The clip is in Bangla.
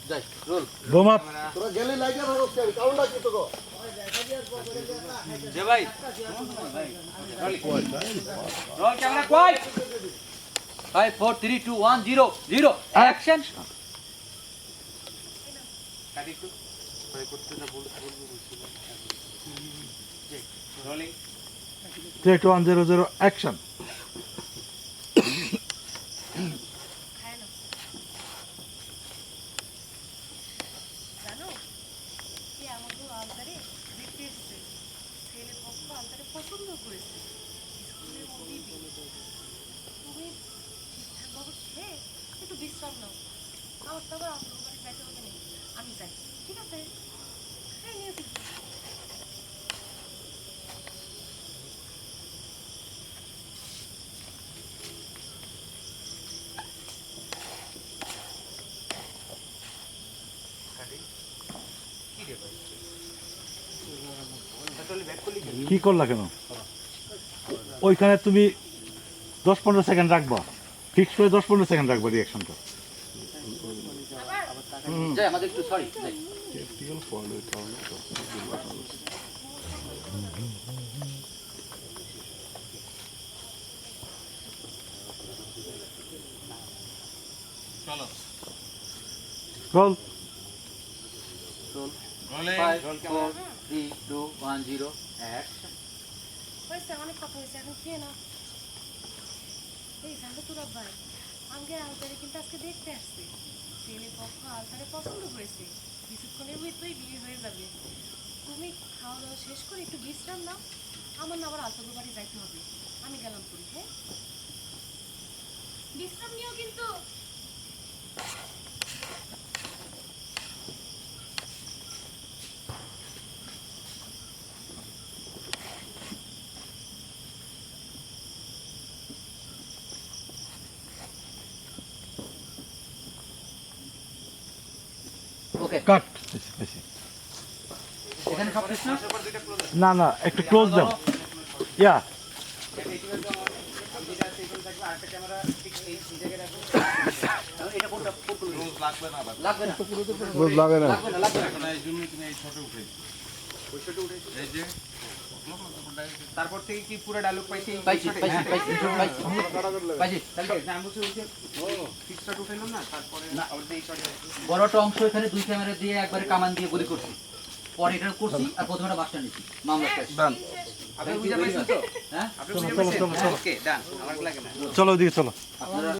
যাই রোল বোমা তোরা গেলি লাইটা ভাগস কেন কাউন্টটা কি তো যে ভাই রোল ক্যামেরা কই 5 4 3 2 1 0 0 অ্যাকশন কাটি একটু পরে করতে না বলবো রোলিং 3 2 1 0 0 অ্যাকশন জানো কি আমাদের আলতারে দেখতে এসছে ছেলে পক্ষ আলতারে পছন্দ করেছে স্কুলের মধ্যেই বিয়ে তুমি ঠিকঠাকভাবে খেয়ে একটু বিশ্রাম নাও আমার তো আবার আপনার বাড়ি যাইতে হবে না আমি যাই ঠিক আছে হ্যাঁ নিয়ে ফিরবো কি রে ভাই তাহলে ব্যাক করলি কি করলা কেন ওইখানে তুমি 10-15 সেকেন্ড রাখবা ফিক্স করে 10-15 সেকেন্ড রাখবা রিঅ্যাকশনটা যাই আমাদের একটু সরি যাই চলো রোল রোল রোলিং 5 4 3 2 1 0 অ্যাকশন হয়েছে অনেক কথা হয়েছে এখন খেয়ে নাও এই জানো তোরা ভাই আগে আলতারে কিন্তু আজকে দেখতে আসছে ছেলে পক্ষ আলতারে পছন্দ করেছে কিছুক্ষণের ভিতরেই বিয়ে হয়ে যাবে তুমি খাওয়া দাওয়া শেষ করে একটু বিশ্রাম নাও আমার না আবার আলতার বাড়ি যাইতে হবে আমি গেলাম করি হ্যাঁ বিশ্রাম নিও কিন্তু ওকে কাট এখানে সব শেষ না না না একটু ক্লোজ দাও ইয়া এটা কোনটা রোজ লাগবে না আবার লাগবে না ক্লোজ লাগে না লাগবে না লাগবে না না এই জন্য তুমি এই ছোট উঠে ওই ছোট উঠেছে এই যে তারপর থেকে কি পুরো ডায়লগ পাইছি পাইছি পাইছি পাইছি পাইছি পাইছি তাহলে আমি বলছি ওই যে ফিক্স শট উঠাইলাম না তারপরে না। আবার এই শটে বড়টা অংশ এখানে দুই ক্যামেরা দিয়ে একবারে কামান দিয়ে গুলি করছি পরে এটা করছি আর প্রথমটা বাসটা নিচ্ছি মামলা শেষ ডান আপনি বুঝা পাইছেন তো হ্যাঁ আপনি বুঝা পাইছেন ওকে ডান আমার লাগে না চলো ওদিকে চলো আপনারা